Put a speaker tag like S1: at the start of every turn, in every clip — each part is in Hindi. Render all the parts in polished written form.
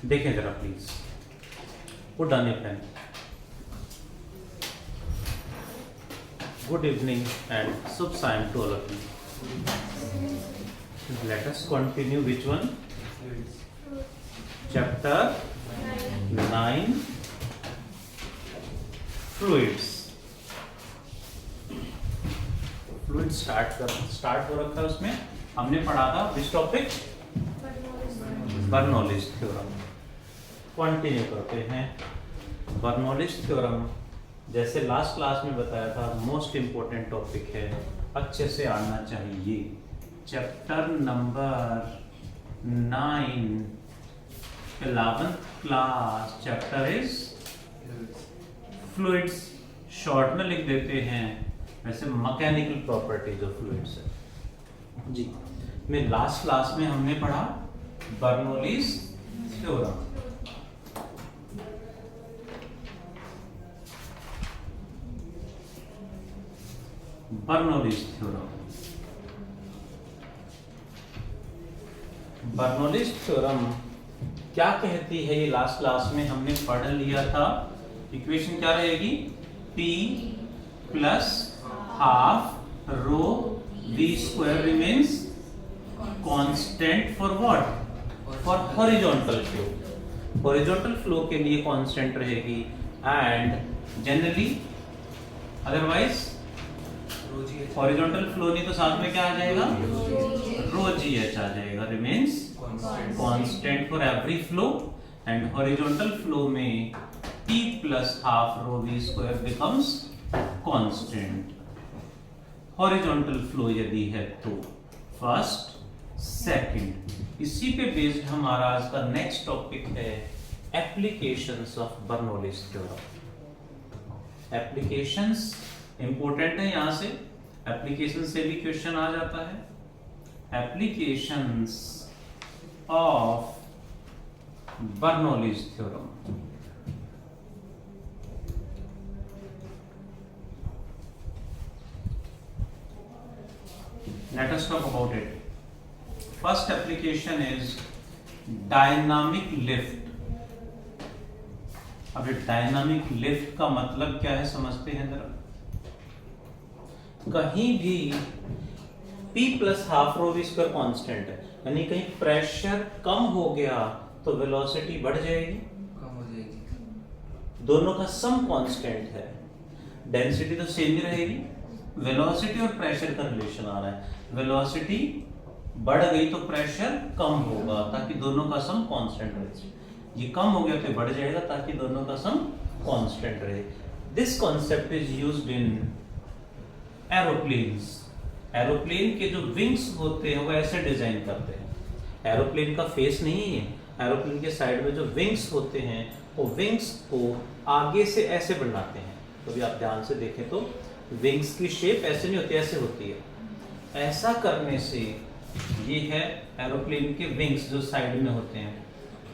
S1: देखें जरा please, put down your pen. Good evening and शुभ सायं to all of you. Let us continue which one? Chapter 9 fluids. Fluid start हो रखा है, उसमें हमने पढ़ा था which topic? Bernoulli's theorem. Continue करते हैं। बर्नौलीज थ्योरम जैसे लास्ट क्लास में बताया था मोस्ट इंपोर्टेंट टॉपिक है, अच्छे से आना चाहिए। Chapter number 9 11th class chapter is fluids. Short में लिख देते हैं, वैसे मैकेनिकल प्रॉपर्टीज ऑफ फ्लूइड्स है जी। में लास्ट क्लास में हमने पढ़ा Bernoulli's theorem. Bernoulli's theorem, Bernoulli's theorem क्या कहती है? ये लास्ट क्लास में हमने पढ़ लिया था। इक्वेशन क्या रहेगी? P plus half rho V square remains constant for what? For horizontal flow. Horizontal flow के लिए कांस्टेंट रहेगी and generally otherwise horizontal flow नहीं तो साथ में क्या आ जाएगा? रो जी एच आ जाएगा। Remains constant for every flow and horizontal flow में P plus half rho V square becomes constant. Horizontal flow यदि है तो फर्स्ट सेकंड। इसी पे बेस्ड हमारा आज का नेक्स्ट टॉपिक है applications of Bernoulli's theorem. Applications important है, यहां से एप्लीकेशन से भी क्वेश्चन आ जाता है। Applications of Bernoulli's theorem. Let us talk about it. First application is dynamic lift. अब ये डायनामिक लिफ्ट का मतलब क्या है समझते हैं जरा। कहीं भी P plus half rho V square constant है, यानी कहीं प्रेशर कम हो गया तो वेलोसिटी बढ़ जाएगी,
S2: कम हो जाएगी।
S1: दोनों का सम कांस्टेंट है, डेंसिटी तो सेम ही रहेगी। वेलोसिटी और प्रेशर का रिलेशन आ रहा है, वेलोसिटी बढ़ गई तो प्रेशर कम होगा ताकि दोनों का सम कांस्टेंट रहे। ये कम हो गया तो बढ़ जाएगा ताकि दोनों का सम कांस्टेंट रहे। This concept is used in aeroplanes. Aeroplane के जो विंग्स होते हैं वो ऐसे डिजाइन करते हैं। एरोप्लेन का फेस नहीं है, एरोप्लेन के साइड में जो विंग्स होते हैं वो विंग्स को आगे से ऐसे बनाते हैं। तो भी आप ध्यान से देखें तो विंग्स की शेप ऐसे नहीं होती, ऐसे होती है। ऐसा करने से ये है एरोप्लेन के विंग्स जो साइड में होते हैं।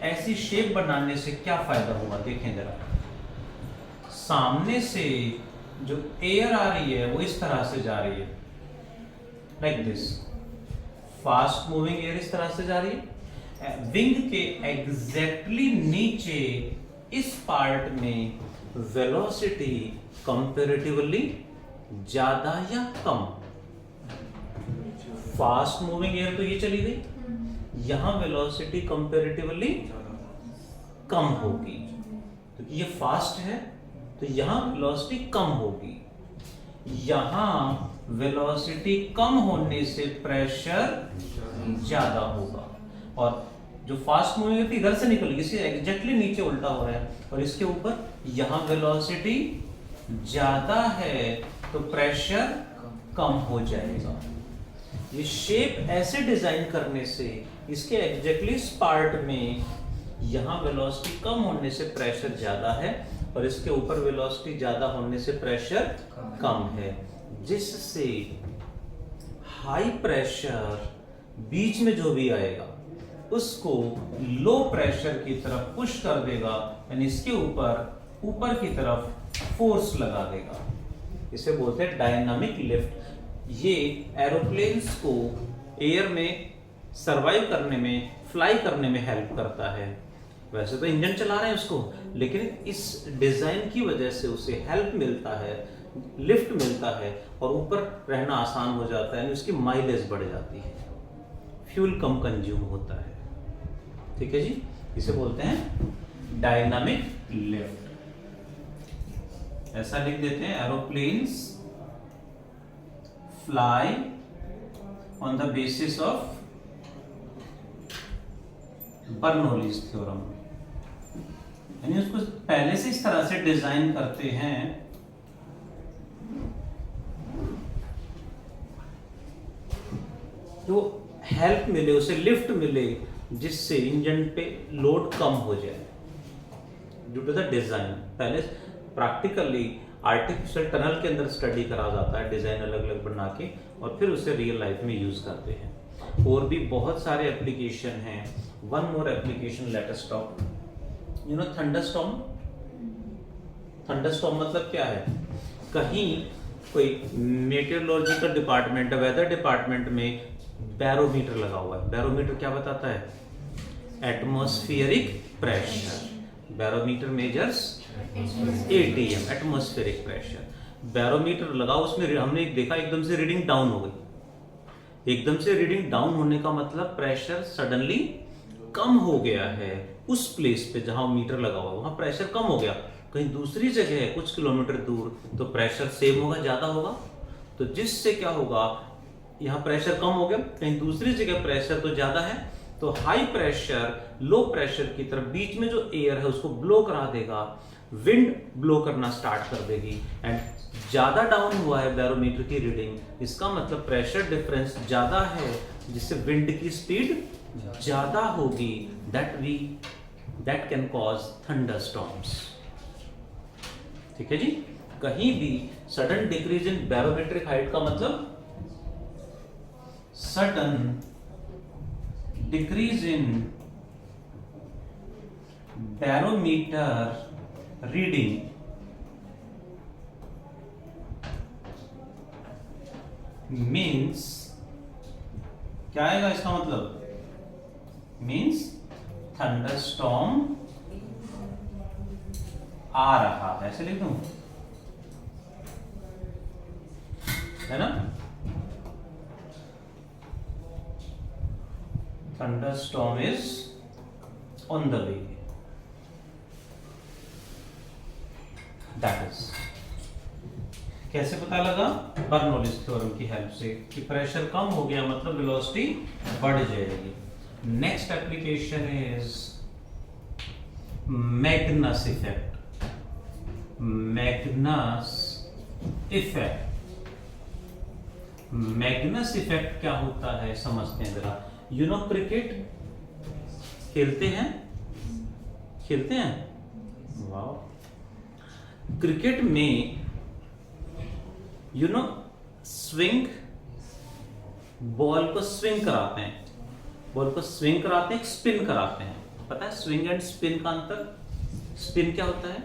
S1: ऐसी शेप बनाने से क्या फायदा होगा देखें जरा। सामने से जो एयर आ रही है वो इस तरह से जा रही है, like this. Fast moving air इस तरह से जा रही है। विंग के एग्जैक्टली नीचे इस पार्ट में वेलोसिटी कंपैरेटिवली ज्यादा या कम? फास्ट मूविंग एयर तो ये चली गई, यहां वेलोसिटी कंपैरेटिवली कम होगी क्योंकि ये फास्ट है तो यहां वेलोसिटी कम होगी। यहां वेलोसिटी कम होने से प्रेशर ज्यादा होगा और जो फास्ट मूविंग थी इधर से निकल गई, इससे एग्जैक्टली नीचे उल्टा हो रहा है और इसके ऊपर यहां वेलोसिटी ज्यादा है तो प्रेशर कम हो जाएगा। ये शेप ऐसे डिजाइन करने से इसके एग्जैक्टली इस पार्ट में यहां वेलोसिटी कम होने से प्रेशर ज्यादा है और इसके ऊपर वेलोसिटी ज्यादा होने से प्रेशर कम है, जिससे हाई प्रेशर बीच में जो भी आएगा उसको लो प्रेशर की तरफ पुश कर देगा, यानी इसके ऊपर की तरफ फोर्स लगा देगा। इसे बोलते हैं डायनामिक लिफ्ट। ये एरोप्लेन्स को एयर में सरवाइव करने में, फ्लाई करने में हेल्प करता है। वैसे तो इंजन चला रहे हैं उसको, लेकिन इस डिजाइन की वजह से उसे हेल्प मिलता है, लिफ्ट मिलता है और ऊपर रहना आसान हो जाता है, यानी उसकी माइलेज बढ़ जाती है, फ्यूल कम कंज्यूम होता है। ठीक है जी, इसे बोलते हैं डायनामिक लिफ्ट। ऐसा लिख देते हैं, aeroplanes fly on the basis of Bernoulli's theorem, यानी उसको पहले से इस तरह से डिजाइन करते हैं जो हेल्प मिले, उसे लिफ्ट मिले, जिससे इंजन पे लोड कम हो जाए ड्यू टू द डिजाइन। पहले प्रैक्टिकली आर्टिफिशियल टनल के अंदर स्टडी करा जाता है, डिजाइन अलग अलग बना के, और फिर उसे रियल लाइफ में यूज करते हैं। और भी बहुत सारे एप्लीकेशन हैं। One more application, let us talk, you know thunderstorm. Thunderstorm मतलब क्या है? कहीं कोई मेटेरोलॉजिकल डिपार्टमेंट, वेदर डिपार्टमेंट में बैरोमीटर लगा हुआ है। बैरोमीटर क्या बताता है? Atmospheric pressure. Barometer measures ATM, atmospheric pressure. Barometer लगा, उसमें हमने देखा एकदम से रीडिंग डाउन हो गई। एकदम से रीडिंग डाउन होने का मतलब प्रेशर सडनली कम हो गया है। उस प्लेस पे जहां मीटर लगा हुआ वहां प्रेशर कम हो गया। कहीं दूसरी जगह है कुछ किलोमीटर दूर, तो प्रेशर सेम होगा, ज्यादा होगा। तो जिससे क्या होगा, यहाँ प्रेशर कम हो गया, कहीं दूसरी जगह प्रेशर तो ज्यादा है, तो हाई प्रेशर लो प्रेशर की तरफ बीच में जो एयर है उसको ब्लो करा देगा, विंड ब्लो करना स्टार्ट कर देगी। एंड ज्यादा डाउन हुआ है बैरोमीटर की रीडिंग, इसका मतलब प्रेशर डिफरेंस ज्यादा है, जिससे विंड की स्पीड ज्यादा होगी। That can cause thunderstorms. ठीक है जी, कहीं भी sudden decrease in barometric height का मतलब sudden decrease in barometer reading means क्या आएगा? इसका मतलब मीन्स थंडरस्टॉर्म आ रहा है। ऐसे लिख दूं, है ना? Thunderstorm is on the way. That is, कैसे पता लगा? बर्नौलीज थ्योरम की हेल्प से कि प्रेशर कम हो गया मतलब वेलोसिटी बढ़ जाएगी। Next application is Magnus effect. Magnus effect, Magnus effect क्या होता है समझते हैं जरा। यू नो क्रिकेट खेलते हैं? खेलते हैं? वाह। क्रिकेट में यू नो स्विंग, बॉल को स्विंग कराते हैं, बॉल को स्विंग कराते हैं, स्पिन कराते हैं। पता है स्विंग एंड स्पिन का अंतर? स्पिन क्या होता है?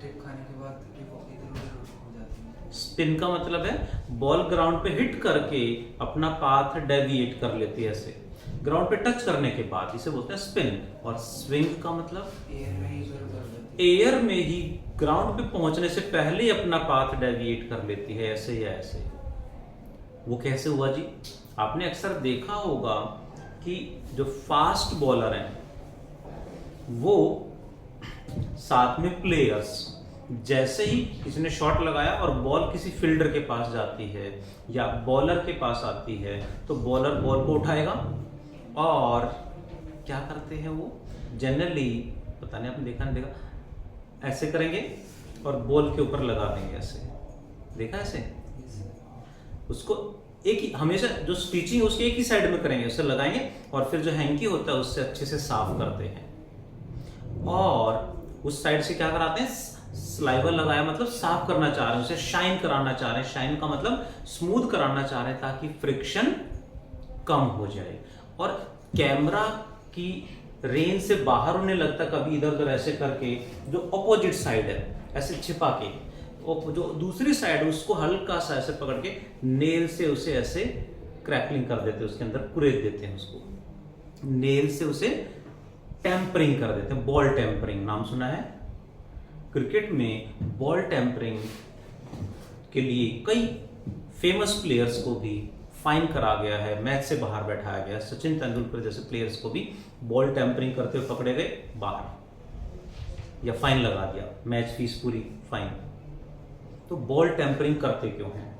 S2: टिप खाने के बाद टिप इधर उधर हो जाती है।
S1: स्पिन का मतलब है बॉल ग्राउंड पे हिट करके अपना पाथ डेविएट कर लेती है, ऐसे ग्राउंड पे टच करने के बाद, इसे बोलते हैं स्पिन। और स्विंग का मतलब
S2: एयर में ही इधर उधर हो जाती है।
S1: एयर में ही ग्राउंड पे पहुंचने से पहले ही अपना पाथ डेविएट कर लेती है, ऐसे या ऐसे। वो कैसे हुआ जी? आपने अक्सर देखा होगा कि जो फास्ट बॉलर हैं वो साथ में प्लेयर्स, जैसे ही किसी ने शॉट लगाया और बॉल किसी फील्डर के पास जाती है या बॉलर के पास आती है, तो बॉलर बॉल को उठाएगा और क्या करते हैं वो जनरली, पता नहीं आपने देखा नहीं देखा, ऐसे करेंगे और बॉल के ऊपर लगा देंगे ऐसे। देखा ऐसे? उसको एक ही, हमेशा जो स्टिचिंग उसके एक ही साइड में करेंगे, उसे लगाएंगे और फिर जो हैंकी होता है उससे अच्छे से साफ करते हैं। और उस साइड से क्या कराते हैं? स्लाइवर लगाया मतलब साफ करना चाह रहे हैं, उसे शाइन कराना चाह रहे हैं। शाइन का मतलब स्मूथ कराना चाह रहे हैं ताकि फ्रिक्शन कम हो जाए। और कैमरा की रेंज से बाहर होने लगता कभी इधर उधर ऐसे करके, जो अपोजिट साइड है ऐसे छिपा के, और जो दूसरी साइड उसको हल्का सा ऐसे पकड़ के नेल से उसे ऐसे क्रैकलिंग कर देते हैं, उसके अंदर कुरेद देते हैं उसको, नेल से उसे टेम्परिंग कर देते हैं। बॉल टेम्परिंग नाम सुना है? क्रिकेट में बॉल टेम्परिंग के लिए कई फेमस प्लेयर्स को भी फाइन करा गया है, मैच से बाहर बैठाया गया। सचिन तेंदुलकर जैसे प्लेयर्स को भी बॉल टेम्परिंग करते हुए पकड़े गए, बाहर या फाइन लगा दिया, मैच फीस पूरी फाइन। तो बॉल टेम्परिंग करते क्यों हैं?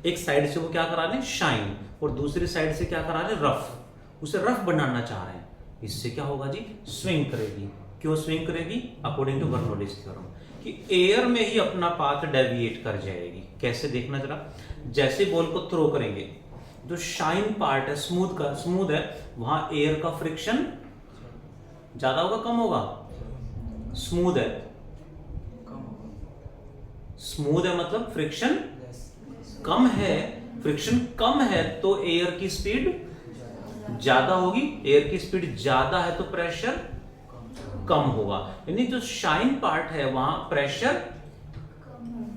S1: एक साइड से वो क्या करा रहे हैं? शाइन, और दूसरी साइड से क्या करा रहे हैं? रफ। उसे रफ बनाना चाह रहे हैं। इससे क्या होगा जी? स्विंग करेगी। क्यों स्विंग करेगी? अकॉर्डिंग टू बर्नौलीज थ्योरम कि एयर में ही अपना पाथ डेविएट कर जाएगी। कैसे? देखना जरा। जैसे बॉल को थ्रो करेंगे, जो शाइन पार्ट है, स्मूथ है, वहां एयर का फ्रिक्शन ज्यादा होगा कम होगा? स्मूथ है,
S2: कम होगा।
S1: स्मूथ है मतलब फ्रिक्शन
S2: Less.
S1: कम है। फ्रिक्शन कम है तो एयर की स्पीड ज्यादा होगी। एयर की स्पीड ज्यादा है तो प्रेशर कम होगा। यानी जो शाइन पार्ट है वहां प्रेशर,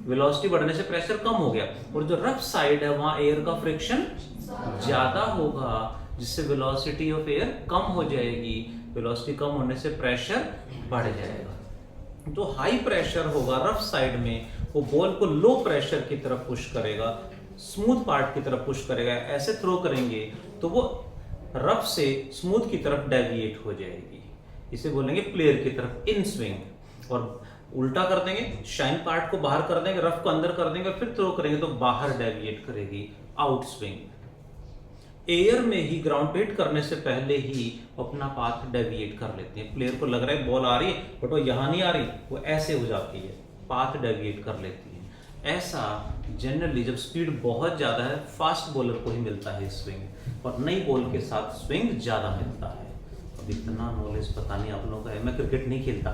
S1: वेलोसिटी बढ़ने से प्रेशर कम हो गया, और जो रफ साइड है वहां एयर का फ्रिक्शन ज्यादा होगा, जिससे वेलोसिटी ऑफ एयर कम हो जाएगी। वेलोसिटी कम होने से प्रेशर बढ़ जाएगा। जो हाई प्रेशर होगा रफ साइड में, वो बॉल को लो प्रेशर की तरफ पुश करेगा, स्मूथ पार्ट की तरफ पुश करेगा। ऐसे थ्रो करेंगे तो वो रफ से स्मूथ की तरफ डेविएट हो जाएगी। इसे बोलेंगे प्लेयर की तरफ इन स्विंग। और उल्टा कर देंगे, शाइन पार्ट को बाहर कर देंगे, रफ को अंदर कर देंगे, फिर थ्रो करेंगे तो बाहर डेविएट करेगी, आउट स्विंग। एयर में ही ग्राउंड पे हिट करने से पहले ही अपना पाथ डेविएट कर लेते हैं। प्लेयर को लग रहा है बॉल आ रही है बट वो यहां नहीं आ रही, वो ऐसे हो जाती है, पाथ डेविएट कर लेती है। ऐसा जनरली जब स्पीड बहुत ज्यादा है, फास्ट बॉलर को ही मिलता है स्विंग, और नई बॉल के साथ स्विंग ज्यादा मिलता है। अब इतना नॉलेज पता नहीं आप लोगों का है। मैं क्रिकेट नहीं खेलता,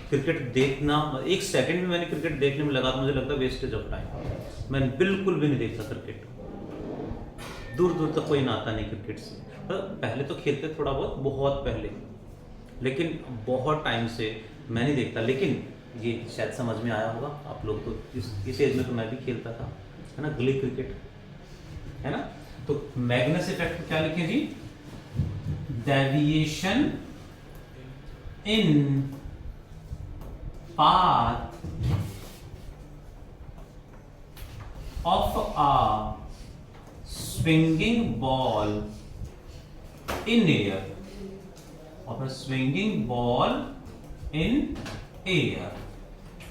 S1: क्रिकेट देखना, एक सेकंड में मैंने क्रिकेट देखने में लगा तो मुझे लगता है वेस्टेज ऑफ टाइम। मैंने बिल्कुल भी नहीं देखता क्रिकेट, दूर दूर तक कोई नाता नहीं क्रिकेट से। पहले तो खेलते थोड़ा बहुत, बहुत पहले, लेकिन बहुत टाइम से मैं नहीं देखता। लेकिन ये शायद समझ में आया होगा आप लोग को, इस एज में तो मैं भी खेलता था, है ना, गली क्रिकेट, है ना। तो मैग्नस इफेक्ट क्या लिखे जी? Deviation in path of a swinging ball in air, of a swinging ball in air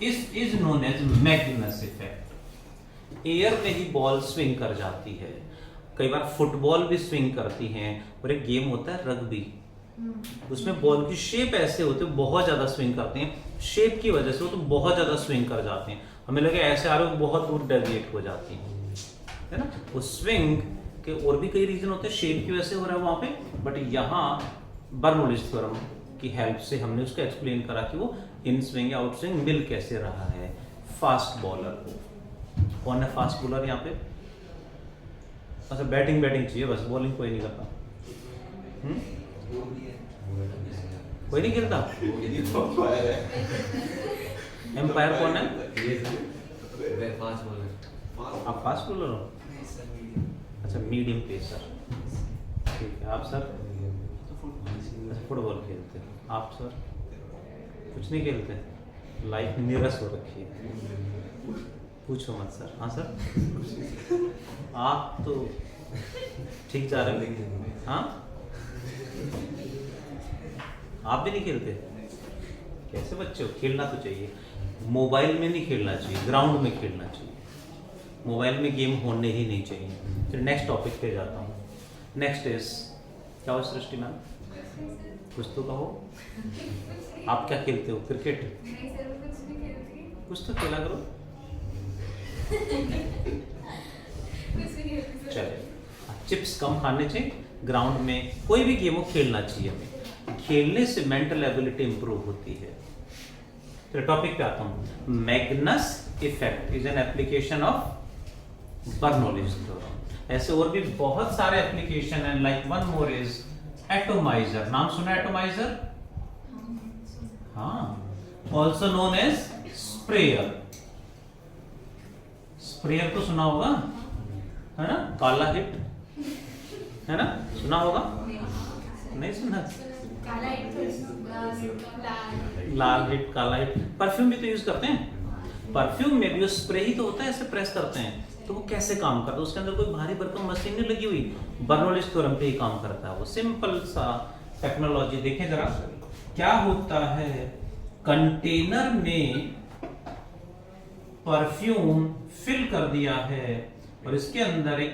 S1: is known as Magnus effect. Air में ही बॉल स्विंग कर जाती है। कई बार फुटबॉल भी स्विंग करती हैं, और एक गेम होता है रग्बी, उसमें बॉल की शेप ऐसे होते हैं, बहुत ज्यादा स्विंग करते हैं। शेप की वजह से वो तो बहुत ज्यादा स्विंग कर जाते हैं। हमें लगे ऐसे आ रहे हो, बहुत दूर डेविएट हो जाती है ना। वो स्विंग के और भी कई रीजन होते हैं, शेप की वजह से हो रहा है वहां पे, बट यहाँ बर्नौलीज थ्योरम की हेल्प से हमने उसको एक्सप्लेन करा कि वो इन स्विंग या आउट स्विंग मिल कैसे रहा है फास्ट बॉलर को। कौन है फास्ट बॉलर यहाँ पे? अच्छा, बैटिंग चाहिए बस, बॉलिंग कोई नहीं करता। कोई नहीं खेलता? एम्पायर कौन है? आप फास्ट बॉलर हो?
S2: नहीं सर, मीडियम।
S1: अच्छा, मीडियम पेसर, ठीक है। आप सर? फुटबॉल खेलते हैं। आप सर? कुछ नहीं खेलते? लाइफ निरस हो रखी है, पूछो मत सर। हाँ सर, आप तो ठीक जा रहे हो। हाँ, आप भी नहीं खेलते? कैसे बच्चे हो? खेलना तो चाहिए। मोबाइल में नहीं खेलना चाहिए, ग्राउंड में खेलना चाहिए। मोबाइल में गेम होने ही नहीं चाहिए। फिर नेक्स्ट टॉपिक पे जाता हूँ। नेक्स्ट इज क्या हो सृष्टि मैम? कुछ तो कहो। आप क्या खेलते हो? क्रिकेट?
S3: नहीं सर, मैं कुछ नहीं खेलती।
S1: कुछ तो खेला करो।
S3: कुछ नहीं खेलती सर।
S1: चले, चिप्स कम खाने चाहिए। ग्राउंड में कोई भी गेम हो खेलना चाहिए हमें। खेलने से मेंटल एबिलिटी इंप्रूव होती है। तो टॉपिक पे आता हूं। Magnus effect is an application of Bernoulli's theorem. ऐसे और भी बहुत सारे एप्लीकेशन हैं, like one more is atomizer. नाम सुना एटोमाइजर? हाँ, also known as sprayer. Sprayer तो सुना होगा, है ना? काला हिट, है ना? सुना होगा? नहीं सुना?
S3: काला हिट
S1: लाल हिट, काला हिट, परफ्यूम भी तो यूज करते हैं। परफ्यूम में भी वो स्प्रे ही तो होता है, ऐसे प्रेस करते हैं। तो वो कैसे काम करता है? उसके अंदर कोई भारी भरकम मशीन नहीं लगी हुई, बर्नौलीज थ्योरम पे ही काम करता है वो। सिंपल सा टेक्नोलॉजी। देखें जरा क्या होता है। कंटेनर में परफ्यूम फिल कर दिया है और इसके अंदर एक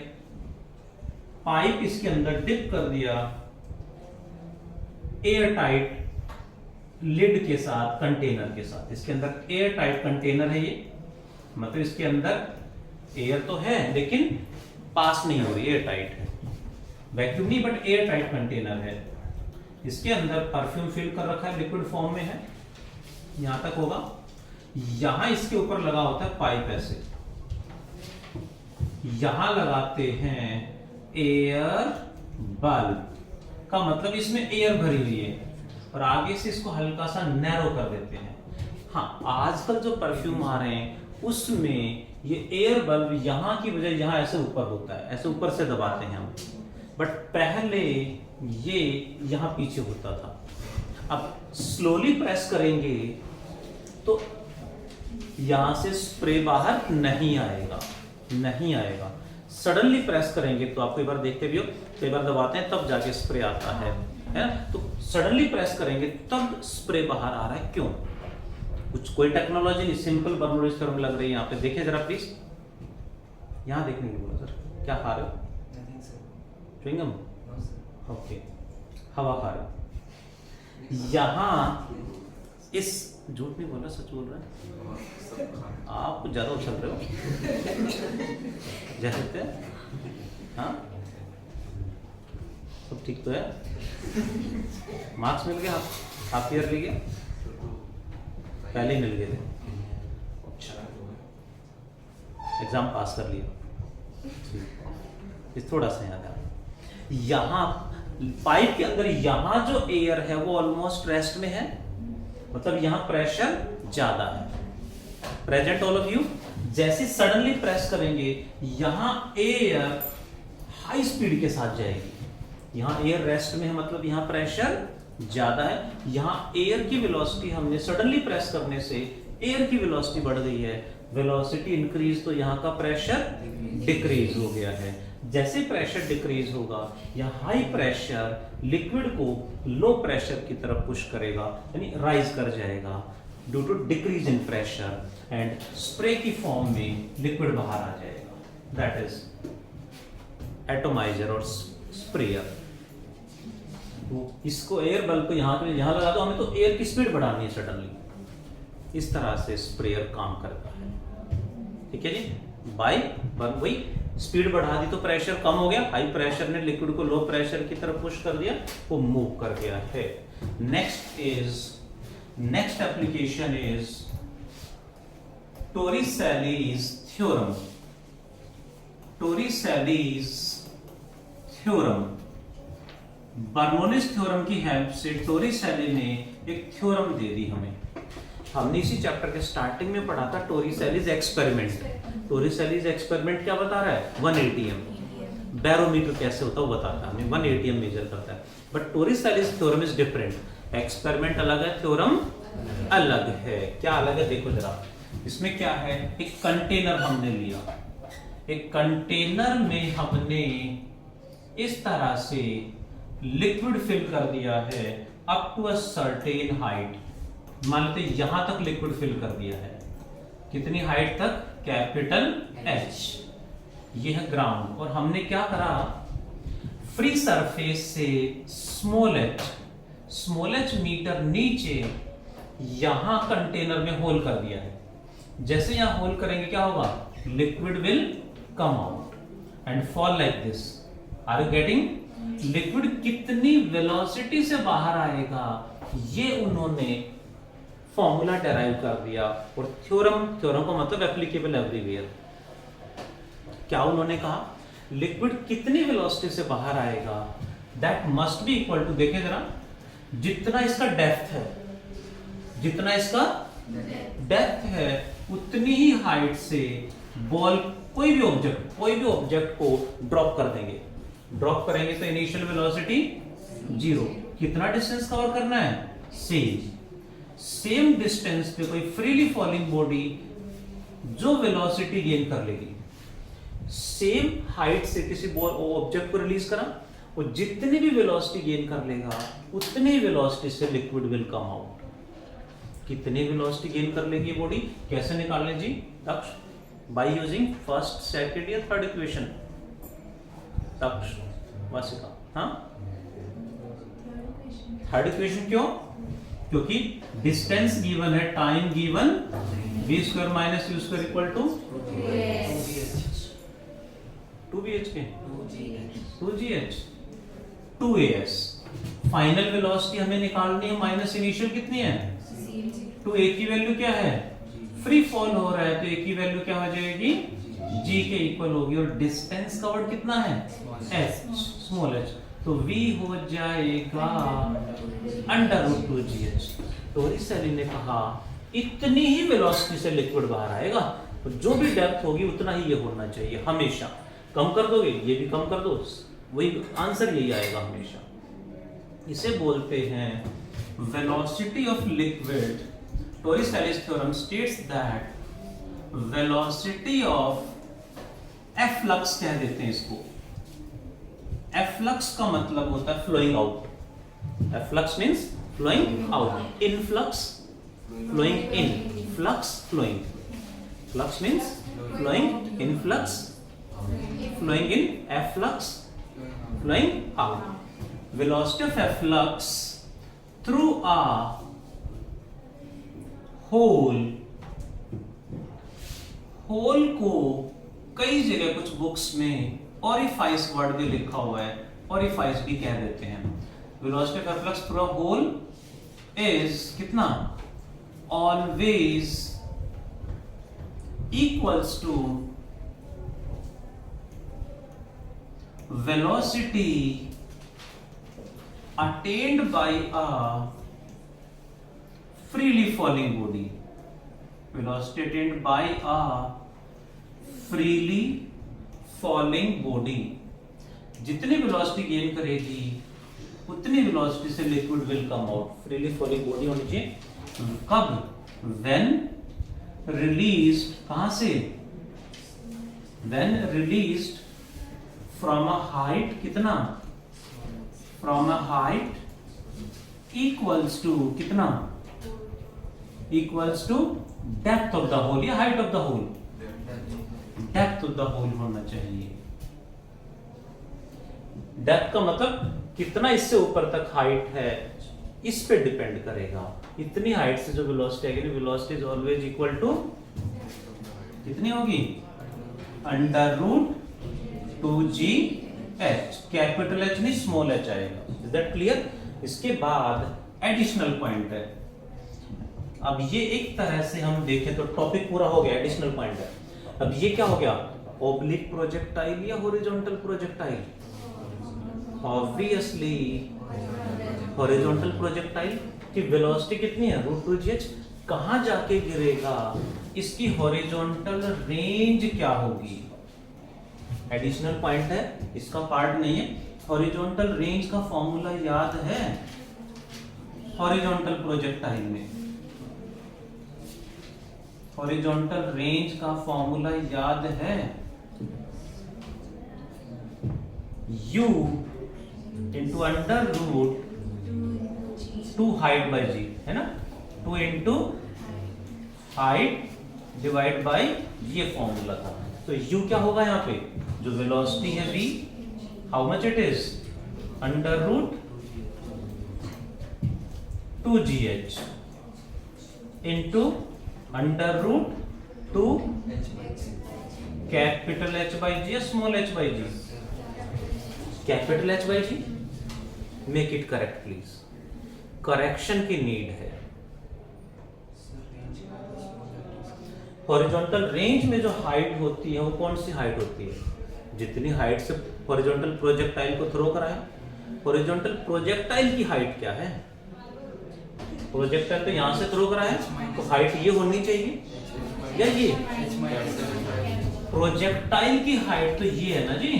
S1: पाइप इसके अंदर डिप कर दिया एयर टाइट लिड के साथ, कंटेनर के साथ। इसके अंदर एयर टाइट कंटेनर है ये, मतलब इसके अंदर एयर तो है लेकिन पास नहीं हो रही, एयर टाइट है, वैक्यूम नहीं बट एयर टाइट कंटेनर है। इसके अंदर परफ्यूम फिल कर रखा है, लिक्विड फॉर्म में है, यहां तक होगा। यहां इसके ऊपर लगा होता है पाइप, ऐसे यहां लगाते हैं एयर बल्ब का, मतलब इसमें एयर भरी हुई है और आगे से इसको हल्का सा नैरो कर देते हैं। हाँ, आजकल जो परफ्यूम आ रहे हैं उसमें ये एयर बल्ब यहां की बजाय यहां ऐसे ऊपर होता है, ऐसे ऊपर से दबाते हैं हम, बट पहले ये यहां पीछे होता था। अब स्लोली प्रेस करेंगे तो यहां से स्प्रे बाहर नहीं आएगा, नहीं आएगा। सडनली प्रेस करेंगे तो आप कई बार देखते भी हो, कई बार दबाते हैं तब जाके स्प्रे आता है ना। तो सडनली प्रेस करेंगे तब स्प्रे बाहर आ रहा है, क्यों? कुछ कोई टेक्नोलॉजी नहीं, सिंपल बर्नौलीज थ्योरम लग रही है यहाँ पे। देखिए जरा प्लीज, यहाँ देखने की बोला सर, क्या खा रहे हो?
S2: Nothing, sir.
S1: Chewing gum?
S2: No, sir.
S1: Okay, हवा खा रहे हो। यहाँ इस, झूठ नहीं बोल रहा, सच बोल रहा है।
S2: सब खा
S1: आप कुछ ज्यादा उछल रहे हो जैसे। हाँ, सब ठीक तो है? मार्क्स मिल गए? हाफ ईयर ले गए? पहले ही मिल गए थे, एग्जाम पास कर लिया। इस थोड़ा सा याद है, यहाँ पाइप के अंदर यहाँ जो एयर है वो ऑलमोस्ट रेस्ट में है, मतलब यहाँ प्रेशर ज्यादा है। Present all of you? जैसे सडनली प्रेस करेंगे यहाँ एयर हाई स्पीड के साथ जाएगी, यहाँ एयर रेस्ट में है, मतलब यहाँ प्रेशर ज्यादा है। यहाँ एयर की वेलोसिटी, हमने सडनली प्रेस करने से एयर की वेलोसिटी बढ़ गई है, वेलोसिटी इंक्रीज तो यहाँ का प्रेशर डिक्रीज हो गया है। जैसे प्रेशर डिक्रीज होगा, यह हाई प्रेशर लिक्विड को लो प्रेशर की तरफ पुश करेगा, यानी राइज कर जाएगा due to decrease in pressure, and spray की फॉर्म में लिक्विड बाहर आ जाएगा। दैट इज एटोमाइजर और स्प्रेयर। तो इसको एयर बल्ब को यहाँ लगा दो, हमें तो एयर की स्पीड बढ़ानी है सडनली, इस तरह से स्प्रेयर काम करता है। ठीक है जी, बाय वही स्पीड बढ़ा दी तो प्रेशर कम हो गया, हाई प्रेशर ने लिक्विड को लो प्रेशर की तरफ पुश कर दिया, वो मूव कर गया है। Next application is Torricelli's theorem. Torricelli's theorem, Bernoulli's theorem की हेल्प से टोरिसेली ने एक थ्योरम दे दी हमें। हमने इसी चैप्टर के स्टार्टिंग में पढ़ा था टोरिसेलीज एक्सपेरिमेंट। टोरिसेलीज एक्सपेरिमेंट क्या बता रहा है? 1 ATM बैरोमीटर कैसे होता है वो बताता है हमें, 1 ATM मेजर करता है। But Torricelli's theorem is different. Experiment अलग है, थ्योरम अलग है। क्या अलग है देखो जरा, इसमें क्या है, एक कंटेनर हमने लिया, एक कंटेनर में हमने इस तरह से लिक्विड फिल कर दिया है up to a certain height. मान लेते यहां तक लिक्विड फिल कर दिया है, कितनी हाइट तक? Capital H। ये है ग्राउंड, और हमने क्या करा, फ्री सरफेस से स्मॉल h मीटर नीचे यहां कंटेनर में होल कर दिया है। जैसे यहां होल करेंगे क्या होगा? Liquid will come out and fall like this. Are you getting? Liquid कितनी वेलोसिटी से बाहर आएगा ये उन्होंने फॉर्मूला डेराइव कर दिया। और थ्योरम का मतलब एप्लीकेबल एवरीवेयर। क्या उन्होंने कहा? लिक्विड कितनी वेलोसिटी से बाहर आएगा, that must be equal to, देखें जरा, जितना इसका डेप्थ है, जितना इसका डेप्थ है उतनी ही हाइट से बॉल, कोई भी ऑब्जेक्ट को ड्रॉप कर देंगे। ड्रॉप करेंगे तो इनिशियल वेलोसिटी 0, कितना डिस्टेंस कवर करना है? सेम डिस्टेंस पे कोई फ्रीली फॉलिंग बॉडी जो वेलोसिटी गेन कर लेगी, सेम हाइट से किसी ऑब्जेक्ट को रिलीज करा, और जितनी भी वेलोसिटी गेन कर लेगा उतनी वेलोसिटी से लिक्विड विल कम आउट। कितनी वेलोसिटी गेन कर लेगी बॉडी, कैसे निकालने जी Daksh? By using first, second या थर्ड इक्वेशन? दक्ष, वासिका, हाँ थर्ड इक्वेशन। क्यों? क्योंकि डिस्टेंस गिवन है, time given, v square minus u square equal to 2bhk 2gh 2as। Final velocity हमें निकालनी है, माइनस इनिशियल कितनी है? 2a की वैल्यू क्या है? फ्री फॉल हो रहा है तो a की वैल्यू क्या हो जाएगी? g के इक्वल होगी। और डिस्टेंस कवर्ड कितना है? h, स्मॉल h, तो v हो जाएगा √2gh। टोरी सेलिन ने कहा इतनी ही वेलोसिटी से लिक्विड बाहर आएगा, तो जो भी डेप्थ होगी उतना ही ये होना चाहिए हमेशा। कम कर दोगे, ये भी कम कर दो, वही आंसर यही आएगा हमेशा। इसे बोलते हैं velocity of liquid. Torricelli's theorem states that velocity of efflux कह देते हैं इसको। एफ्लक्स का मतलब होता है flowing out. Efflux means flowing out, influx flowing in, flux flowing. Flux means flowing, influx flowing in, efflux flowing out. Velocity of efflux through a hole को कई जगह कुछ बुक्स में orifice वर्ड भी लिखा हुआ है, orifice भी कह देते हैं। Velocity of efflux through a hole is कितना? Always equals to velocity attained by a freely falling body. Velocity attained by a freely falling body. जितनी velocity गेन करेगी उतनी velocity से liquid will come out. Freely falling body होनी चाहिए। कब? When released, कहां से? When released from a height, कितना? From a height equals to कितना? Equals to depth of the hole या height of the hole? Depth of the hole होना चाहिए। Depth का मतलब कितना इससे ऊपर तक हाइट है, इस पे डिपेंड करेगा। इतनी हाइट से जो वेलोसिटी आएगी, velocity is always equal to कितनी होगी? √2gh। कैपिटल H नहीं, स्मॉल h आएगा। Is that clear? इसके बाद एडिशनल पॉइंट है। अब ये एक तरह से हम देखें तो टॉपिक पूरा हो गया, एडिशनल पॉइंट है। अब ये क्या हो गया? ओब्लिक प्रोजेक्टाइल या horizontal projectile? Obviously horizontal projectile की वेलोसिटी कितनी है? √2gh। कहां जाके गिरेगा, इसकी हॉरिजॉन्टल रेंज क्या होगी? एडिशनल पॉइंट है, इसका पार्ट नहीं है। हॉरिजॉन्टल रेंज का फॉर्मूला याद है हॉरिजॉन्टल प्रोजेक्टाइल में? हॉरिजॉन्टल रेंज का फॉर्मूला याद है? u into under root 2 height by G, है ना? 2 इंटू हाइट डिवाइड बाई, ये फॉर्मूला था। तो u क्या होगा यहाँ पे? जो वेलोसिटी है v, how much it is? Under root 2gh into under root 2 capital H by G या small h by G? Capital H by G. Make it correct please, correction की नीड है। हॉरिजॉन्टल रेंज में जो हाइट होती है वो कौन सी हाइट होती है? जितनी हाइट से हॉरिजॉन्टल प्रोजेक्टाइल को थ्रो कराए। हॉरिजॉन्टल प्रोजेक्टाइल की हाइट क्या है? प्रोजेक्टाइल तो यहां से थ्रो कराए तो हाइट ये होनी चाहिए या ये? प्रोजेक्टाइल की हाइट तो ये है ना जी,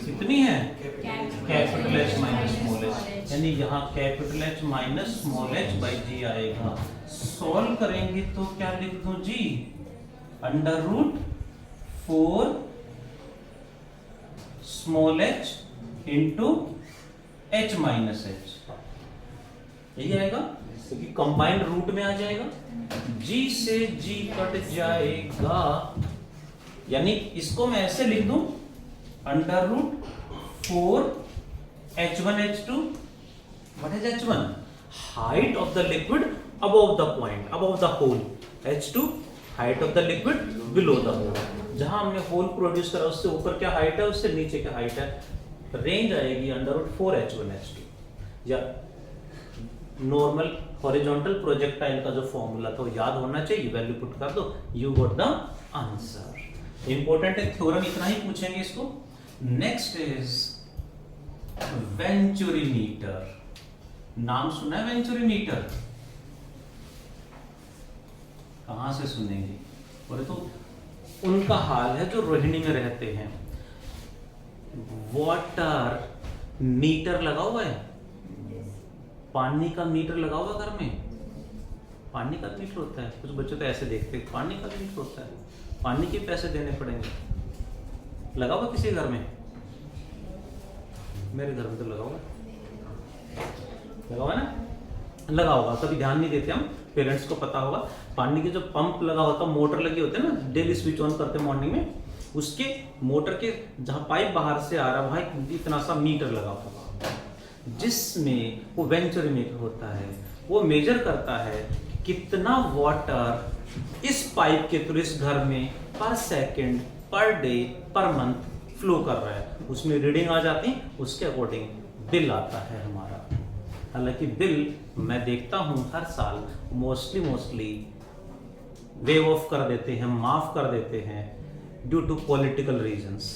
S1: कितनी है? Capital H minus small h। यानी यहाँ capital H minus small h by G आएगा। सॉल्व करेंगे तो क्या लिख दूं जी, under root 4 small h into h minus h, यही आएगा क्योंकि कंबाइंड रूट में आ जाएगा। g से g कट जाएगा, यानी इसको मैं ऐसे लिख दूं, under root 4 h1 h2, what is h1? Height of the liquid above the point, above the hole. h2 height of the liquid below the hole. जहां हमने होल प्रोड्यूस करा उससे ऊपर क्या हाइट है, उससे नीचे क्या हाइट है, रेंज आएगी अंडर रूट 4 h1 h2। या नॉर्मल हॉरिजॉन्टल प्रोजेक्टाइल का जो फॉर्मूला था वो याद होना चाहिए, वैल्यू पुट कर दो, you got the answer. Important है थ्योरम, इतना ही पूछेंगे इसको। Next is venturimeter. नाम सुना है वेंचुरीमीटर? कहां से सुनेंगे? बोले तो उनका हाल है जो रोहिणी में रहते हैं। वाटर मीटर लगा हुआ है, पानी का मीटर लगा हुआ घर में। पानी का मीटर होता है, कुछ बच्चे तो ऐसे देखते हैं पानी का मीटर होता है, पानी के पैसे देने पड़ेंगे। लगा हुआ किसी घर में? मेरे घर में तो लगा हुआ, लगा हुआ ना, लगा होगा, कभी ध्यान नहीं देते हम, पेरेंट्स को पता होगा। पानी के जो पंप लगा होता, मोटर लगी होती है ना, डेली स्विच ऑन करते मॉर्निंग में, उसके मोटर के जहां पाइप बाहर से आ रहा है वहां इतना सा मीटर लगा होगा, जिसमें वो वेंचुरीमीटर होता है। वो मेजर करता है कितना वाटर इस पाइप के थ्रू इस घर में पर second, per day, per month flow कर रहा है। उसमें रीडिंग आ जाती, उसके अकॉर्डिंग बिल आता है हमारा। हालांकि बिल मैं देखता हूं हर साल मोस्टली वेव ऑफ कर देते हैं, माफ कर देते हैं ड्यू टू पॉलिटिकल रीजंस।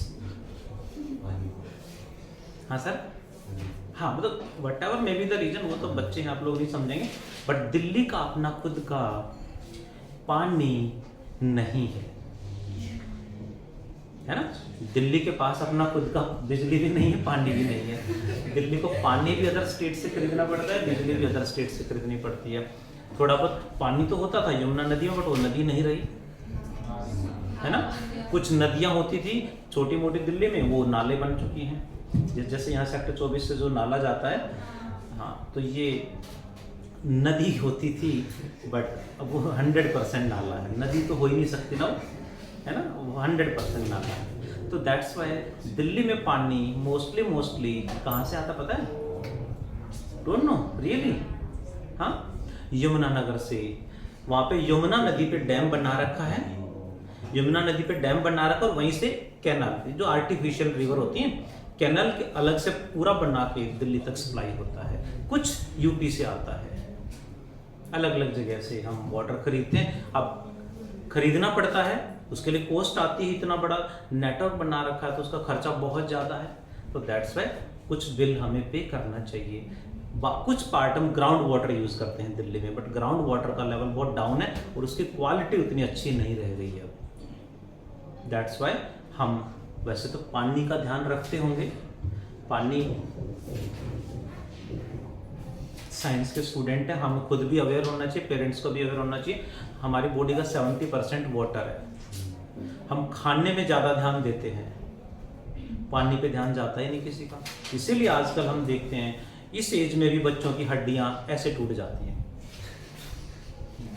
S1: हाँ सर, हाँ मतलब whatever may be the reason, वो तो बच्चे हैं, आप लोग नहीं समझेंगे। बट दिल्ली का अपना खुद का पानी नहीं है ना, दिल्ली के पास अपना खुद का बिजली भी नहीं है, पानी भी नहीं है। दिल्ली को पानी भी अदर स्टेट से खरीदना पड़ता है, बिजली भी अदर स्टेट से खरीदनी पड़ती है। थोड़ा बहुत पानी तो होता था यमुना नदी में, बट वो नदी नहीं रही है ना। कुछ नदियां होती थी छोटी मोटी दिल्ली में, वो नाले बन चुकी हैं। जैसे यहाँ सेक्टर 24 से जो नाला जाता है, हाँ, तो ये नदी होती थी, बट अब वो 100% नाला है। नदी तो हो ही नहीं सकती ना, है ना, वो 100% नाला है। तो दैट्स वाई दिल्ली में पानी मोस्टली कहाँ से आता पता है? Don't know really? हाँ, यमुना नगर से। वहाँ पे यमुना नदी पे डैम बना रखा है, यमुना नदी पे डैम बना रखा, और वहीं से कैनाल, जो आर्टिफिशियल रिवर होती है, कैनाल के अलग से पूरा बना के दिल्ली तक सप्लाई होता है। कुछ यूपी से आता है, अलग अलग जगह से हम वाटर खरीदते हैं। अब खरीदना पड़ता है, उसके लिए कॉस्ट आती है, इतना बड़ा नेटवर्क बना रखा है तो उसका खर्चा बहुत ज़्यादा है। तो दैट्स वाई कुछ बिल हमें पे करना चाहिए। कुछ पार्ट हम ग्राउंड वाटर यूज़ करते हैं दिल्ली में, बट ग्राउंड वाटर का लेवल बहुत डाउन है और उसकी क्वालिटी उतनी अच्छी नहीं रह गई है अब। दैट्स वाई हम वैसे तो पानी का ध्यान रखते होंगे, पानी साइंस के स्टूडेंट हैं, हमें खुद भी अवेयर होना चाहिए, पेरेंट्स को भी अवेयर होना चाहिए। हमारी बॉडी का 70% वाटर है। हम खाने में ज़्यादा ध्यान देते हैं, पानी पे ध्यान जाता ही नहीं किसी का। इसीलिए आजकल हम देखते हैं इस एज में भी बच्चों की हड्डियां ऐसे टूट जाती हैं,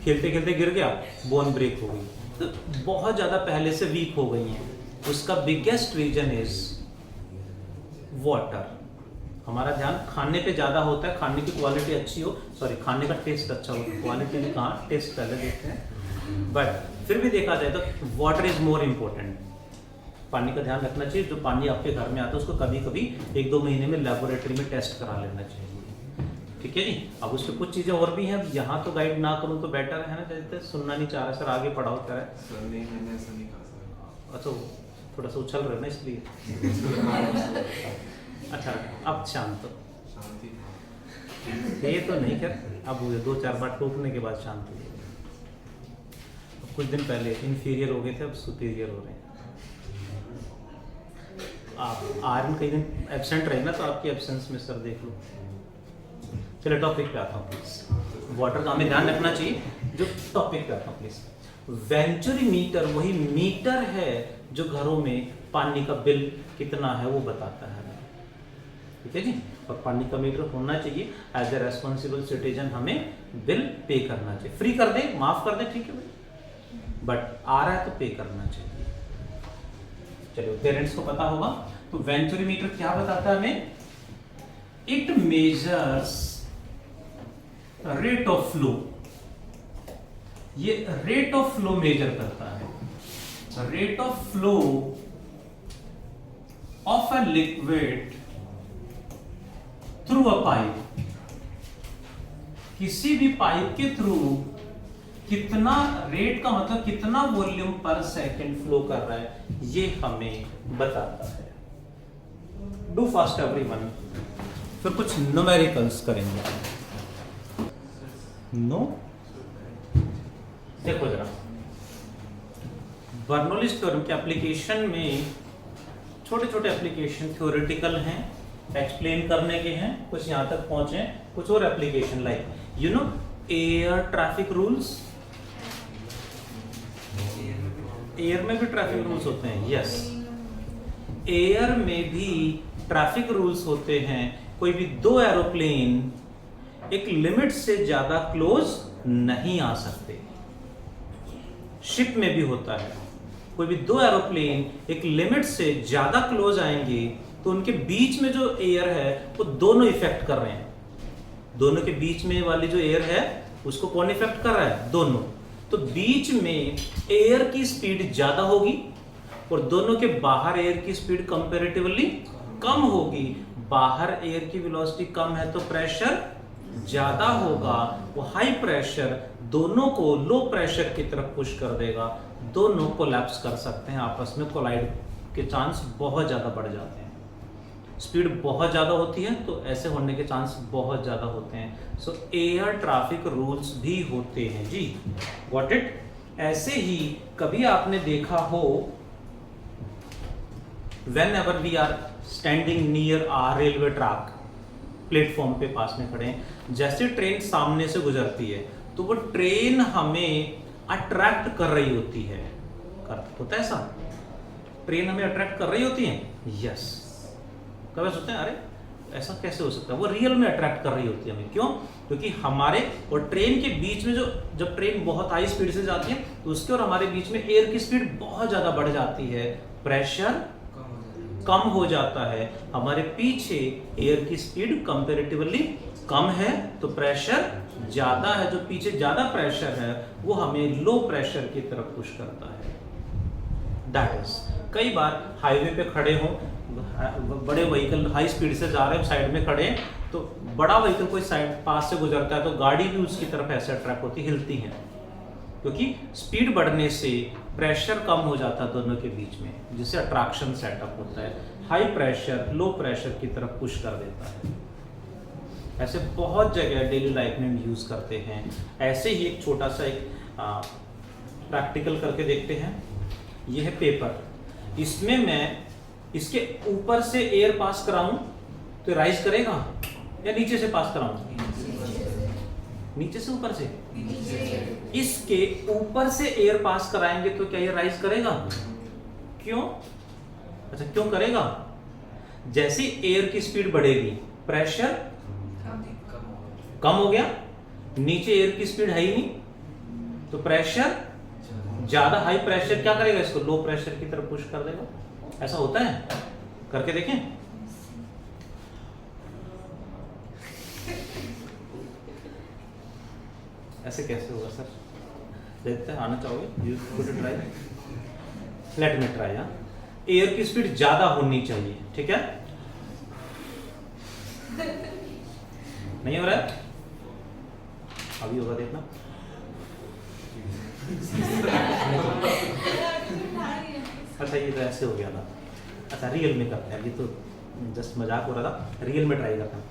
S1: खेलते खेलते गिर गया, बोन ब्रेक हो गई, तो बहुत ज़्यादा पहले से वीक हो गई हैं। उसका बिगेस्ट रीजन इज वाटर। हमारा ध्यान खाने पे ज़्यादा होता है, खाने की क्वालिटी अच्छी हो, सॉरी खाने का टेस्ट अच्छा हो, क्वालिटी भी कहाँ, टेस्ट पहले देखते हैं। बट फिर भी देखा जाए तो वाटर इज मोर इम्पोर्टेंट। पानी का ध्यान रखना चाहिए। जो पानी आपके घर में आता है उसको कभी कभी 1-2 महीने में लेबोरेटरी में टेस्ट करा लेना चाहिए, ठीक है जी। अब उसमें कुछ चीज़ें और भी हैं, यहाँ तो गाइड ना करूँ तो बेटर है ना, जैसे सुनना नहीं चाह रहा सर, आगे पढ़ाओ क्या है
S2: सर? नहीं, मैंने ऐसा नहीं कहा सर।
S1: अच्छा, थोड़ा सा उछल रहे ना इसलिए। अच्छा, अब शांत हो,
S2: शांति था।
S1: ये तो नहीं कर, अब हुए 2-4 बार टूटने के बाद शांत हुई। कुछ दिन पहले इन्फीरियर हो गए थे, अब सुपीरियर हो रहे हैं। आप आर्यन कई दिन एब्सेंट रहे ना, तो आपकी एब्सेंस में सर देख लो चलिए टॉपिक पे आता हूँ प्लीज। वाटर का हमें ध्यान रखना चाहिए। जो टॉपिक पे आता हूँ प्लीज। वेंचुरीमीटर वही मीटर है जो घरों में पानी का बिल कितना है वो बताता है, ठीक है जी। और पानी का मीटर होना चाहिए, एज ए रेस्पॉन्सिबल सिटीजन हमें बिल पे करना चाहिए। फ्री कर दे, माफ कर दे, ठीक है भाई, बट आ रहा है तो पे करना चाहिए। चलो पेरेंट्स को पता होगा। तो वेंचुरीमीटर क्या बताता है हमें? It measures rate of flow. ये रेट ऑफ फ्लो मेजर करता है। Rate of flow of a liquid through a pipe. किसी भी पाइप के थ्रू कितना रेट का मतलब कितना वॉल्यूम पर सेकंड फ्लो कर रहा है, ये हमें बताता है। Do fast everyone. फिर कुछ न्यूमेरिकल्स करेंगे। नो देखो जरा, बर्नौलीज थ्योरम के एप्लीकेशन में छोटे छोटे एप्लीकेशन थ्योरेटिकल हैं, एक्सप्लेन करने के हैं, कुछ यहां तक पहुंचे। कुछ और application like you know air traffic rules. Air में भी ट्रैफिक रूल्स होते हैं, यस। एयर में भी ट्रैफिक रूल्स होते हैं। कोई भी दो एरोप्लेन एक लिमिट से ज्यादा क्लोज नहीं आ सकते। शिप में भी होता है, कोई भी दो एरोप्लेन एक लिमिट से ज्यादा क्लोज आएंगे तो उनके बीच में जो एयर है वो दोनों इफेक्ट कर रहे हैं। दोनों के बीच में वाली जो एयर है उसको कौन इफेक्ट कर रहा है? दोनों। तो बीच में एयर की स्पीड ज्यादा होगी और दोनों के बाहर एयर की स्पीड कंपैरेटिवली कम होगी। बाहर एयर की वेलोसिटी कम है तो प्रेशर ज्यादा होगा। वो हाई प्रेशर दोनों को लो प्रेशर की तरफ पुश कर देगा। दोनों कोलैप्स कर सकते हैं, आपस में कोलाइड के चांस बहुत ज्यादा बढ़ जाते हैं। स्पीड बहुत ज्यादा होती है तो ऐसे होने के चांस बहुत ज्यादा होते हैं। सो एयर ट्रैफिक रूल्स भी होते हैं जी। Got it. ऐसे ही कभी आपने देखा हो whenever we are standing near a railway track, platform पे पास में खड़े हैं, जैसे ट्रेन सामने से गुजरती है तो वो ट्रेन हमें अट्रैक्ट कर रही होती है। होता है ऐसा? ट्रेन हमें अट्रैक्ट कर रही होती है, यस। कभी सोचते हैं अरे ऐसा कैसे हो सकता है? वो रियल में अट्रैक्ट कर रही होती है हमें। क्यों? क्योंकि हमारे और ट्रेन के बीच में जब ट्रेन बहुत हाई स्पीड से जाती है तो उसके और हमारे बीच में एयर की स्पीड बहुत ज्यादा बढ़ जाती है, प्रेशर कम हो जाता है। हमारे पीछे एयर की स्पीड कंपैरेटिवली कम है तो प्रेशर ज्यादा है। जो पीछे ज्यादा प्रेशर है वो हमें लो प्रेशर की तरफ पुश करता है। दैट इज, कई बार हाईवे पे खड़े हो, बड़े व्हीकल हाई स्पीड से जा रहे हैं, साइड में खड़े हैं, तो बड़ा व्हीकल कोई साइड पास से गुजरता है तो गाड़ी भी उसकी तरफ ऐसे अट्रैक्ट होती, हिलती है, क्योंकि स्पीड बढ़ने से प्रेशर कम हो जाता है दोनों के बीच में, जिससे अट्रैक्शन सेटअप होता है। हाई प्रेशर लो प्रेशर की तरफ पुश कर देता है। ऐसे बहुत जगह डेली लाइफ में हम यूज करते हैं। ऐसे ही एक छोटा सा एक प्रैक्टिकल करके देखते हैं। ये है पेपर, इसमें मैं इसके ऊपर से एयर पास कराऊं तो राइज करेगा या नीचे से पास कराऊं? नीचे से ऊपर से। इसके ऊपर से एयर पास कराएंगे तो क्या ये राइज करेगा? क्यों? अच्छा, क्यों करेगा? जैसे एयर की स्पीड बढ़ेगी प्रेशर कम हो गया, नीचे एयर की स्पीड है ही नहीं तो प्रेशर ज्यादा, हाई प्रेशर क्या करेगा? इसको लो प्रेशर की तरफ पुश कर देगा। ऐसा होता है, करके देखें। ऐसे कैसे होगा सर? देखते हैं, आना चाहोगे? Try, let me try. Air की स्पीड ज्यादा होनी चाहिए, ठीक है? नहीं हो रहा है? अभी होगा, देखना। अच्छा, ये तो ऐसे हो गया था। अच्छा, रियल में करते हैं, ये तो जस्ट मजाक हो रहा था, रियल में ट्राई करते हैं।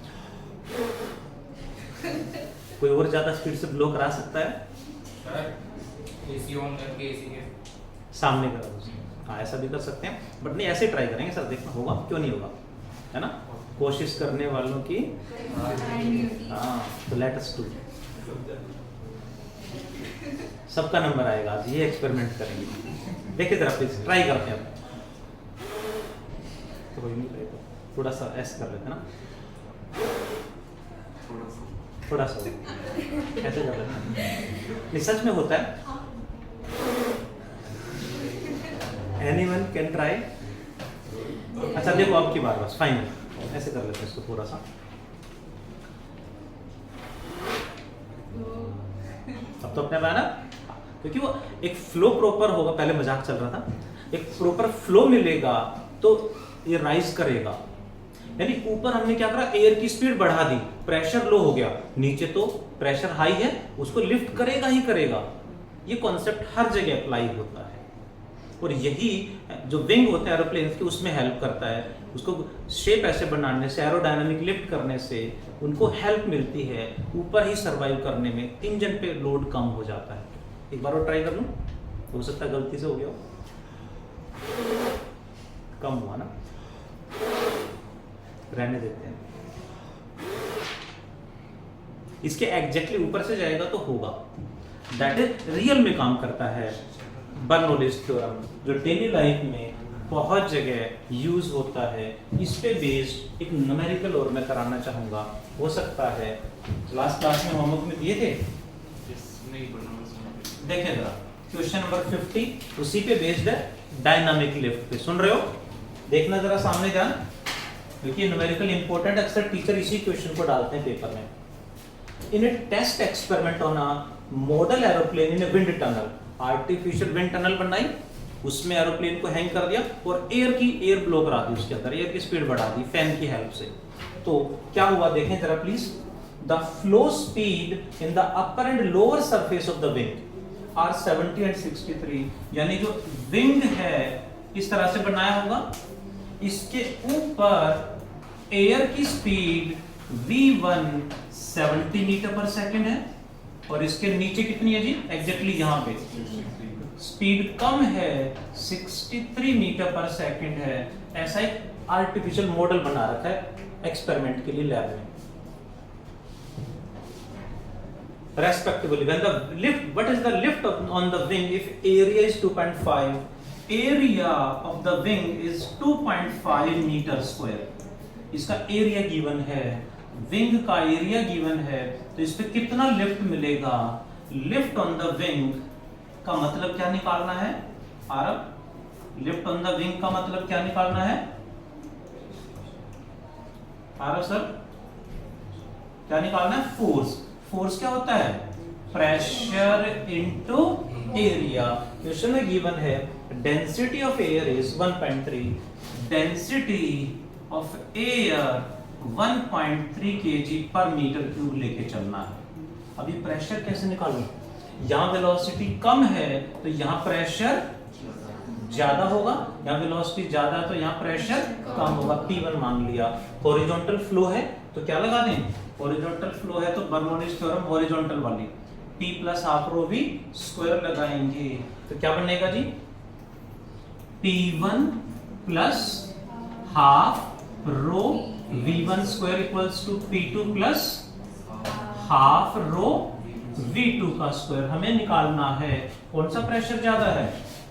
S1: कोई और ज्यादा स्पीड से ब्लो करा सकता है?
S2: एसी ऑन करके एसी के
S1: सामने करा दो। हाँ, ऐसा भी कर सकते हैं, बट नहीं, ऐसे ट्राई करेंगे सर, देखना होगा, क्यों नहीं होगा। है ना, कोशिश करने वालों की। हाँ, तो लेट अस डू। सबका नंबर आएगा आज, ये एक्सपेरिमेंट करेंगे। देखिए जरा प्लीज, ट्राई करते हैं। तो कोई नहीं करेगा, थोड़ा सा ऐसे कर लेते हैं ना, थोड़ा सा ऐसे कर लेते हैं। नहीं सच में होता है। Anyone can try. अच्छा देखो अब की बार, बस फाइनल ऐसे कर लेते हैं इसको थोड़ा सा। अब तो अपने ना, क्योंकि वो एक फ्लो प्रॉपर होगा, पहले मजाक चल रहा था, एक प्रॉपर फ्लो मिलेगा तो ये राइज करेगा। यानी ऊपर हमने क्या करा, एयर की स्पीड बढ़ा दी, प्रेशर लो हो गया, नीचे तो प्रेशर हाई है, उसको लिफ्ट करेगा ही करेगा। ये कॉन्सेप्ट हर जगह अप्लाई होता है, और यही जो विंग होते हैं एरोप्लेन के, उसमें हेल्प करता है। उसको शेप ऐसे बनाने से, एरोडायनामिक लिफ्ट करने से उनको हेल्प मिलती है ऊपर ही सरवाइव करने में। इंजन पे लोड कम हो जाता है। एक बार और ट्राई कर लूं, हो सकता है गलती से हो गया हो, कम हुआ ना, रहने देते हैं। इसके एग्जैक्टली ऊपर से जाएगा तो होगा, दैट इज रियल में काम करता है बर्नौलीज थ्योरम, जो डेली लाइफ में बहुत जगह यूज होता है। इस पे बेस्ड एक न्यूमेरिकल और मैं कराना चाहूंगा, हो सकता है लास्ट क्लास में होमवर्क में दिए थे, देखें जरा क्वेश्चन नंबर 50, उसी पे बेस्ड है, डायनामिक लिफ्ट पे। सुन रहे हो, देखना जरा सामने ध्यान, क्योंकि न्यूमेरिकल इंपॉर्टेंट, अक्सर टीचर इसी क्वेश्चन को डालते हैं पेपर में। In a test experiment on a model aeroplane in a wind tunnel, artificial wind tunnel बनाई, उसमें एरोप्लेन को हैंग कर दिया और एयर ब्लो करा दी, उसके अंदर एयर की स्पीड बढ़ा दी फैन की हेल्प से। तो क्या हुआ देखें जरा please. The flow speed in the upper and lower surface of the wing are 70 and 63, यानी जो विंग है इस तरह से बनाया होगा, इसके ऊपर एयर की स्पीड v1 70 मीटर पर सेकेंड है, और इसके नीचे कितनी है जी, एग्जैक्टली यहाँ पे स्पीड कम है, 63 मीटर पर सेकेंड है। ऐसा एक आर्टिफिशियल मॉडल बना रखा है एक्सपेरिमेंट के लिए लैब में। Respectively, when the lift, what is the lift on the wing if area is 2.5? Area of the wing is 2.5 meter square. इसका एरिया गिवन है, विंग का एरिया गिवन है, तो इस पे कितना लिफ्ट मिलेगा। लिफ्ट ऑन द विंग का मतलब क्या निकालना है Aarav? Lift on the wing का मतलब क्या निकालना है आरव सर? क्या निकालना है? फोर्स। फोर्स क्या होता है? Pressure into area. क्वेश्चन में गिवन है density of air is 1.3, density of air 1.3 kg पर मीटर क्यूब लेके चलना है। अभी प्रेशर कैसे निकालूं? यहाँ वेलोसिटी कम है तो यहाँ प्रेशर ज्यादा होगा, यहाँ वेलोसिटी ज्यादा है तो यहाँ प्रेशर कम होगा। P1 मान लिया। हॉरिजॉन्टल फ्लो है तो क्या लगा दें? हॉरिजॉन्टल फ्लो है तो बर्नौलीज थ्योरम हॉरिजॉन्टल वाली, P plus half rho V square लगाएंगे तो क्या बनेगा जी? P1 plus half rho V1 square equals to P2 plus half rho V2 का स्क्वायर। हमें निकालना है कौन सा प्रेशर ज्यादा है?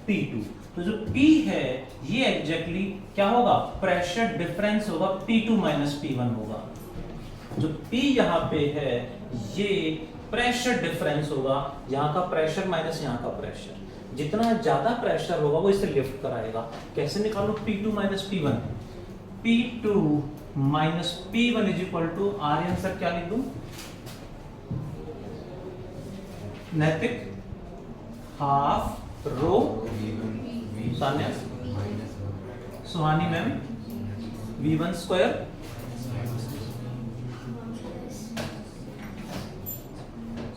S1: P2। तो जो P है ये एग्जैक्टली क्या होगा? प्रेशर डिफरेंस होगा, P2 माइनस P1 होगा। जो P यहाँ पे है ये प्रेशर डिफरेंस होगा, यहाँ का प्रेशर माइनस यहाँ का प्रेशर। जितना ज्यादा प्रेशर होगा वो इसे लिफ्ट कराएगा। कैसे निकालो? P2 minus P1। P2 minus P1 is equal to R. Answer क्या लिख दूं? Naitik half rho Sanya Suhani ma'am V1 square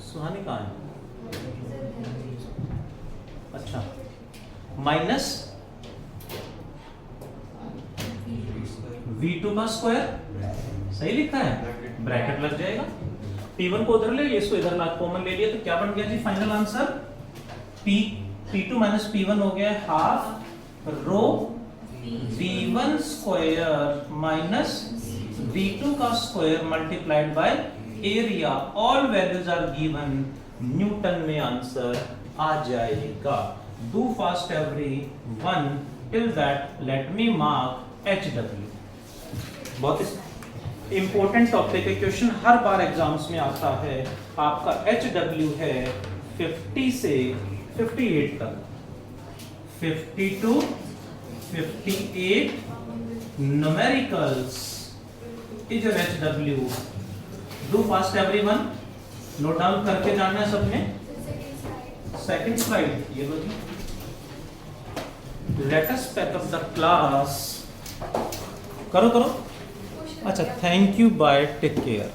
S1: Suhani कहाँ है? अच्छा, माइनस V2 का स्क्वायर। सही लिखा है, ब्रैकेट लग जाएगा। P1 को उधर ले लिया, इसको इधर कॉमन ले लिया तो क्या बन गया जी final answer? P2 minus P1 हो गया half rho v1 square minus v2 का square multiplied by area, all values are given, newton में आंसर आ जाएगा। Do fast every one, till that let me mark HW। बहुत इंपॉर्टेंट टॉपिक है, क्वेश्चन हर बार एग्जाम्स में आता है। आपका HW है 50 से 58 तक, 50 to 58 numericals is your HW। Do fast everyone, note down करके जाना है सबने। सेकंड स्लाइड ये लो जी। Let us pack up the class. करो करो। अच्छा, thank you, bye, take care.